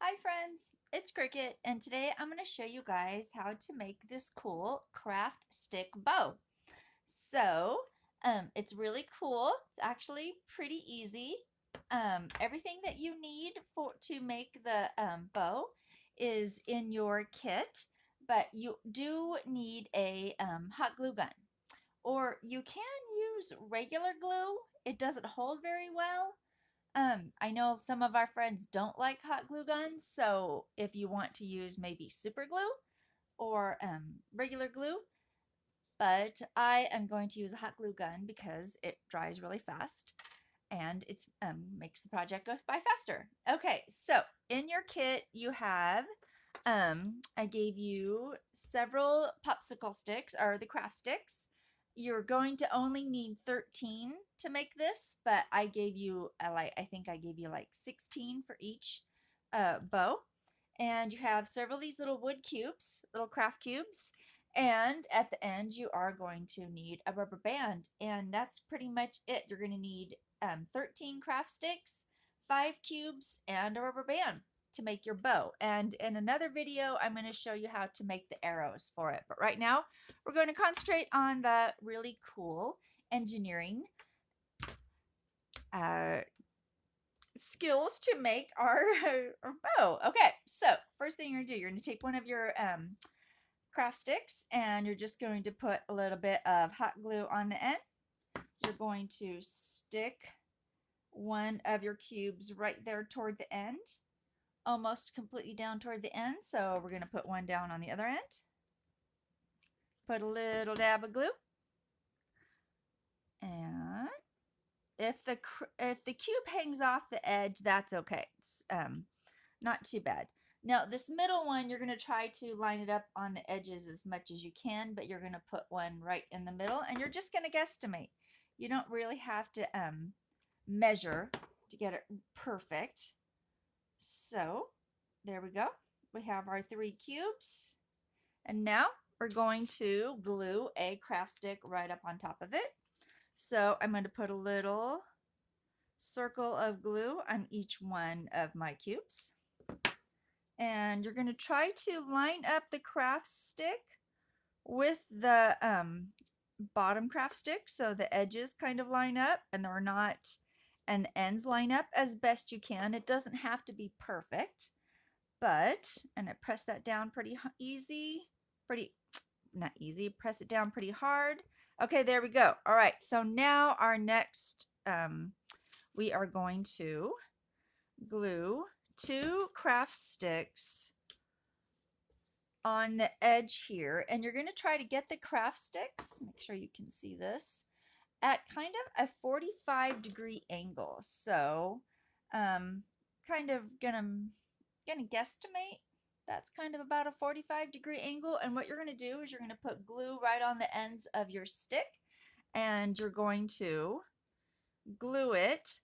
Hi friends, it's Cricket, and today I'm going to show you guys how to make this cool craft stick bow. So, it's really cool. It's actually pretty easy. Everything that you need to make the bow is in your kit, but you do need a hot glue gun. Or you can use regular glue. It doesn't hold very well. I know some of our friends don't like hot glue guns, so if you want to use maybe super glue or regular glue, but I am going to use a hot glue gun because it dries really fast and it makes the project go by faster. Okay, so in your kit you have I gave you several popsicle sticks or the craft sticks. You're going to only need 13 to make this, but I gave you I think I gave you like 16 for each bow. And you have several of these little wood cubes, little craft cubes. And at the end, you are going to need a rubber band. And that's pretty much it. You're going to need 13 craft sticks, 5 cubes, and a rubber band to make your bow. And in another video, I'm going to show you how to make the arrows for it. But right now, we're going to concentrate on the really cool engineering uh, skills to make our bow. Okay, so first thing you're going to do, you're going to take one of your craft sticks and you're just going to put a little bit of hot glue on the end. You're going to stick one of your cubes right there toward the end, almost completely down toward the end. So we're going to put one down on the other end. Put a little dab of glue. And if the cube hangs off the edge, that's okay. It's not too bad. Now this middle one, you're going to try to line it up on the edges as much as you can, but you're going to put one right in the middle and you're just going to guesstimate. You don't really have to measure to get it perfect. So there we go. We have our 3 cubes. And now we're going to glue a craft stick right up on top of it. So I'm going to put a little circle of glue on each one of my cubes. And you're going to try to line up the craft stick with the bottom craft stick so the edges kind of line up and they're not, and the ends line up as best you can. It doesn't have to be perfect, but, and I press that down pretty easy, not easy, press it down pretty hard. Okay, there we go. All right, so now our next, we are going to glue 2 craft sticks on the edge here, and you're going to try to get the craft sticks, make sure you can see this, at kind of a 45-degree angle. So kind of gonna guesstimate that's kind of about a 45-degree angle. And what you're going to do is you're going to put glue right on the ends of your stick and you're going to glue it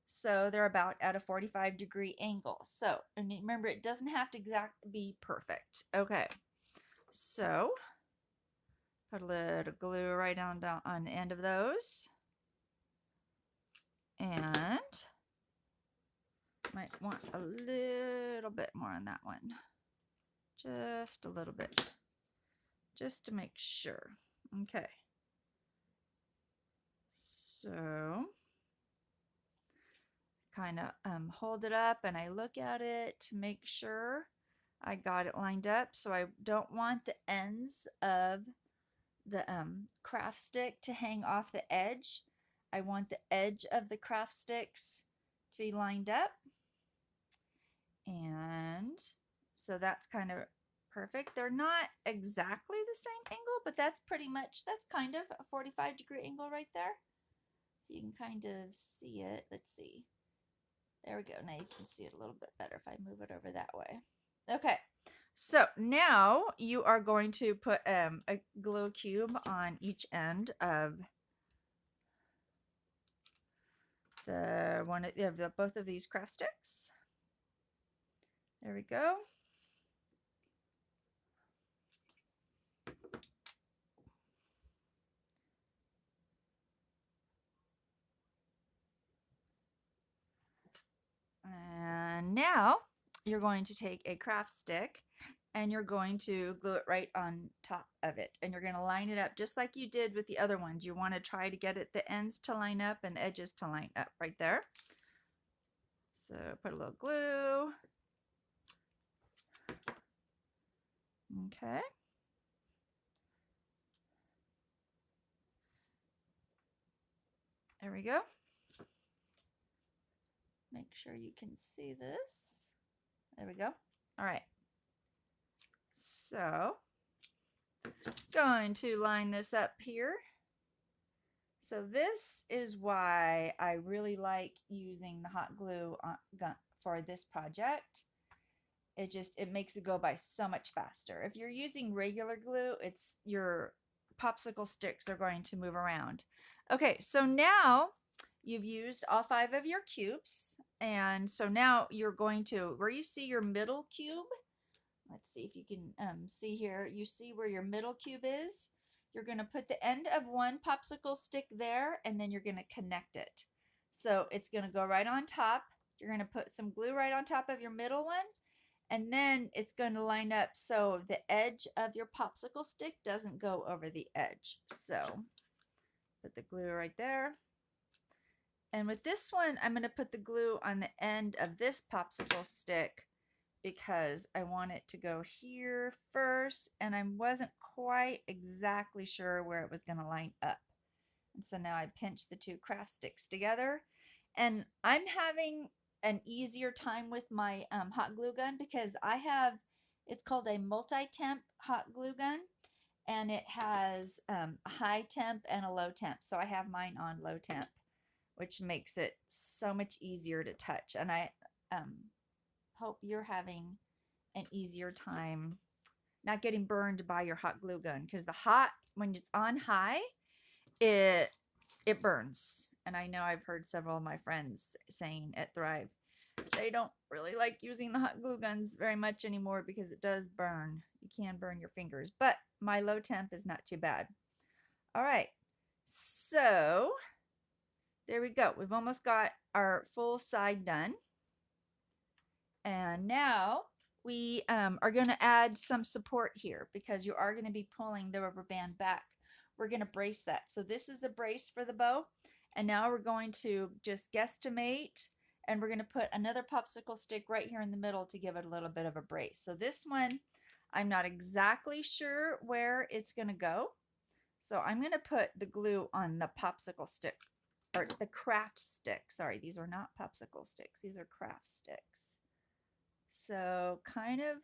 so they're about at a 45-degree angle. So, and remember, it doesn't have to exactly be perfect. Okay, so put a little glue right down on the end of those. And might want a little bit more on that one. Just a little bit. Just to make sure. Okay. So kind of hold it up and I look at it to make sure I got it lined up. So I don't want the ends of the craft stick to hang off the edge. I want the edge of the craft sticks to be lined up. And so that's kind of perfect. They're not exactly the same angle, but that's kind of a 45-degree angle right there. So you can kind of see it. Let's see. There we go. Now you can see it a little bit better if I move it over that way. Okay. So now you are going to put a glue cube on each end of both of these craft sticks. There we go. And now you're going to take a craft stick and you're going to glue it right on top of it. And you're going to line it up just like you did with the other ones. You want to try to get it, the ends to line up and the edges to line up right there. So put a little glue. Okay. There we go. Make sure you can see this. There we go. All right. So, going to line this up here. So this is why I really like using the hot glue gun for this project. It makes it go by so much faster. If you're using regular glue, it's your popsicle sticks are going to move around. Okay, so now you've used all 5 of your cubes, and so now you're going to, where you see your middle cube, let's see if you can see here, you see where your middle cube is? You're going to put the end of one popsicle stick there, and then you're going to connect it. So it's going to go right on top. You're going to put some glue right on top of your middle one, and then it's going to line up so the edge of your popsicle stick doesn't go over the edge. So put the glue right there. And with this one, I'm going to put the glue on the end of this popsicle stick because I want it to go here first, and I wasn't quite exactly sure where it was going to line up. And so now I pinch the 2 craft sticks together, and I'm having an easier time with my hot glue gun because it's called a multi-temp hot glue gun, and it has a high temp and a low temp. So I have mine on low temp, which makes it so much easier to touch. And I hope you're having an easier time not getting burned by your hot glue gun, because when it's on high, it burns. And I know I've heard several of my friends saying at Thrive they don't really like using the hot glue guns very much anymore because it does burn. You can burn your fingers, but my low temp is not too bad. All right, so there we go. We've almost got our full side done. And now we are going to add some support here because you are going to be pulling the rubber band back. We're going to brace that. So this is a brace for the bow. And now we're going to just guesstimate, and we're going to put another popsicle stick right here in the middle to give it a little bit of a brace. So this one, I'm not exactly sure where it's going to go. So I'm going to put the glue on the popsicle stick, or the craft stick. Sorry, these are not popsicle sticks. These are craft sticks. So kind of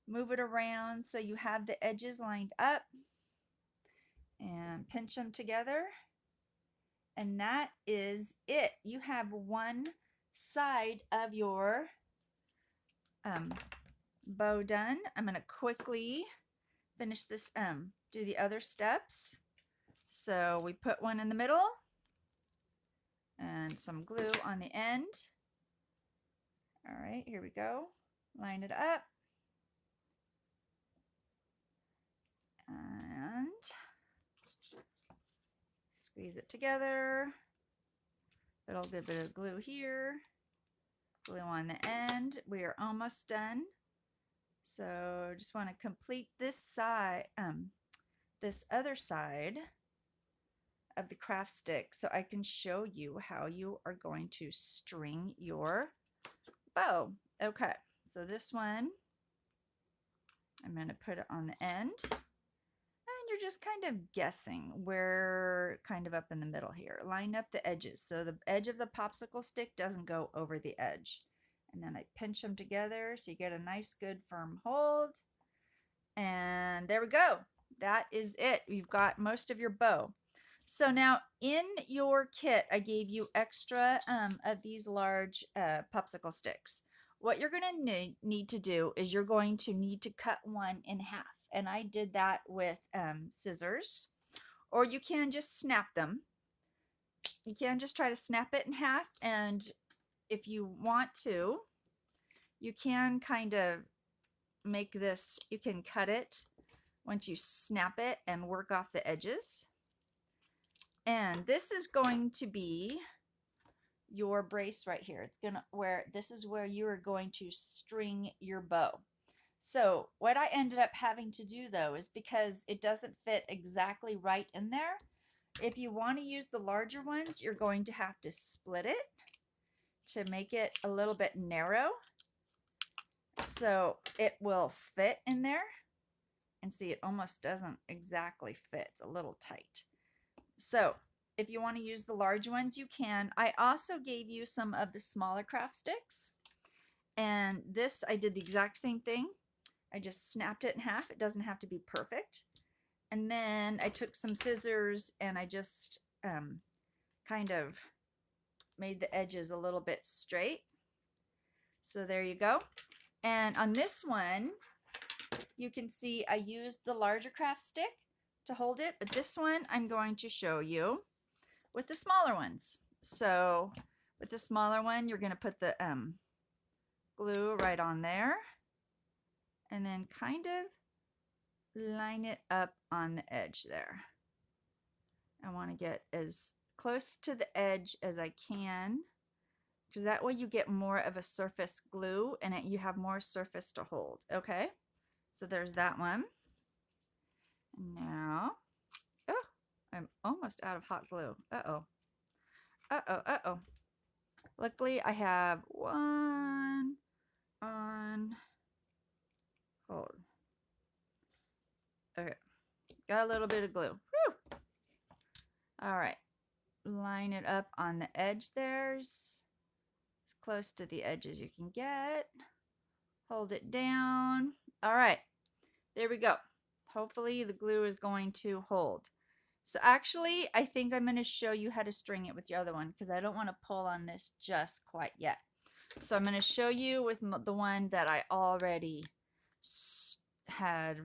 move it around so you have the edges lined up, and pinch them together. And that is it. You have one side of your bow done. I'm going to quickly finish this, do the other steps. So we put one in the middle and some glue on the end. All right, here we go. Line it up. And squeeze it together. Put a little bit of glue here. Glue on the end. We are almost done. So just want to complete this side, this other side of the craft stick so I can show you how you are going to string your bow. Okay, so this one, I'm going to put it on the end. And you're just kind of guessing where, kind of up in the middle here. Line up the edges so the edge of the popsicle stick doesn't go over the edge. And then I pinch them together so you get a nice, good, firm hold. And there we go. That is it. You've got most of your bow. So now in your kit, I gave you extra of these large popsicle sticks. What you're going to need to do is you're going to need to cut one in half. And I did that with scissors, or you can just snap them. You can just try to snap it in half, and if you want to, you can kind of make this, you can cut it once you snap it and work off the edges. And this is going to be your brace right here. It's gonna where this is where you are going to string your bow. So what I ended up having to do though is because it doesn't fit exactly right in there, if you want to use the larger ones, you're going to have to split it to make it a little bit narrow so it will fit in there. And see, it almost doesn't exactly fit. It's a little tight. So if you want to use the large ones, you can. I also gave you some of the smaller craft sticks. And this, I did the exact same thing. I just snapped it in half. It doesn't have to be perfect. And then I took some scissors and I just kind of made the edges a little bit straight. So there you go. And on this one, you can see I used the larger craft stick to hold it, but this one I'm going to show you with the smaller ones. So with the smaller one, you're going to put the glue right on there and then kind of line it up on the edge there. I want to get as close to the edge as I can because that way you get more of a surface glue and you have more surface to hold. Okay, so there's that one. Now, oh, I'm almost out of hot glue. Uh-oh. Uh-oh, uh-oh. Luckily, I have one on hold. Okay, got a little bit of glue. Whew. All right, line it up on the edge there. As close to the edge as you can get. Hold it down. All right, there we go. Hopefully the glue is going to hold. So actually, I think I'm going to show you how to string it with the other one because I don't want to pull on this just quite yet. So I'm going to show you with the one that I already have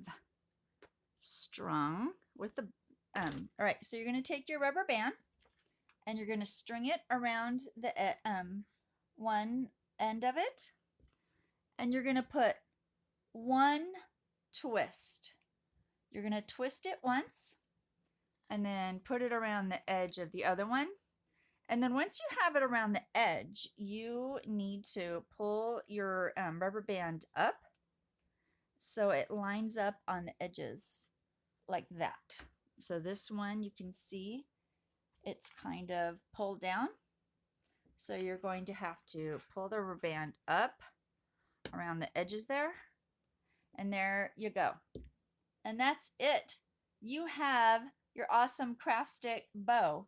strung with the, all right, so you're going to take your rubber band and you're going to string it around the one end of it. And you're going to put one twist. You're going to twist it once and then put it around the edge of the other one. And then once you have it around the edge, you need to pull your rubber band up so it lines up on the edges like that. So this one you can see it's kind of pulled down. So you're going to have to pull the rubber band up around the edges there. And there you go. And that's it. You have your awesome craft stick bow.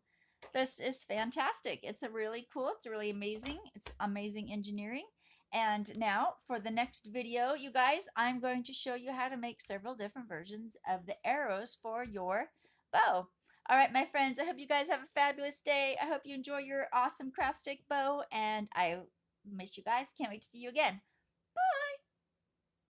This is fantastic. It's a really cool, it's really amazing. It's amazing engineering. And now for the next video, you guys, I'm going to show you how to make several different versions of the arrows for your bow. All right, my friends, I hope you guys have a fabulous day. I hope you enjoy your awesome craft stick bow, and I miss you guys. Can't wait to see you again.